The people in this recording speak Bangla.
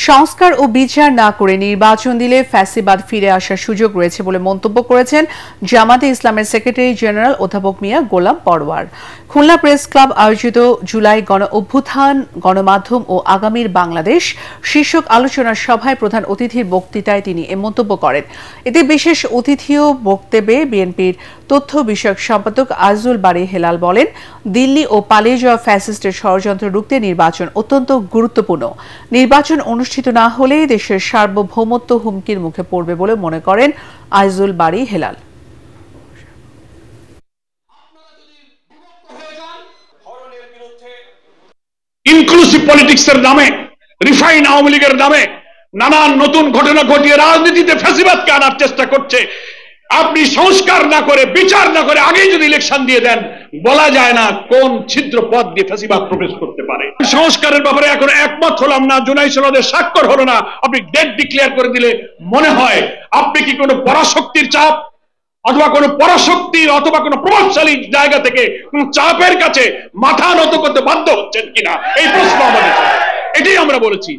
সংস্কার ও বিচার না করে নির্বাচন দিলে ফ্যাসিবাদ ফিরে আসার সুযোগ রয়েছে বলে মন্তব্য করেছেন জামাতে ইসলামের সেক্রেটারি জেনারেল অধ্যাপক মিয়া গোলাম পরওয়ার। খুলনা প্রেস ক্লাব আয়োজিত জুলাই গণ অভ্যুত্থান, গণমাধ্যম ও আগামীর বাংলাদেশ শীর্ষক আলোচনা সভায় প্রধান অতিথির বক্তৃতায় তিনি এ মন্তব্য করেন। এতে বিশেষ অতিথিও বক্তব্যে বিএনপির তথ্য বিষয়ক সম্পাদক আইজুল বারী হেলাল বলেন, দিল্লি ও পালিয়ে যাওয়া ফ্যাসিস্টের ষড়যন্ত্র রুখতে নির্বাচন অত্যন্ত গুরুত্বপূর্ণ। নির্বাচন অনুষ্ঠিত না হলে দেশের সার্বভৌমত্ব হুমকির মুখে পড়বে বলে মনে করেন আইজুল বারী হেলাল। ইনক্লুসিভ পলিটিক্সের নামে, রিফাইন আওয়ামী লীগের নামে নানান নতুন ঘটনা ঘটিয়ে রাজনীতিতে ফ্যাসিবাদকে আনার চেষ্টা করছে। আপনি সংস্কার না করে, বিচার না করে আগেই যদি ইলেকশন দিয়ে দেন, বলা যায় না কোন ছিদ্র পথ দিয়ে ফ্যাসিবাদ প্রবেশ করতে পারে। সংস্কারের ব্যাপারে এখন একমত হলাম না, জুলাই সনদের স্বাক্ষর হলো না, আপনি ডেট ডিক্লেয়ার করে দিলে মনে হয় আপনি কি কোনো পরাশক্তির চাপ অথবা কোনো পরাশক্তির অথবা কোনো প্রভাবশালী জায়গা থেকে কোন চাপের কাছে মাথা নত করতে বাধ্য হচ্ছেন কিনা, এই প্রশ্ন আমাদের। এটাই আমরা বলেছি।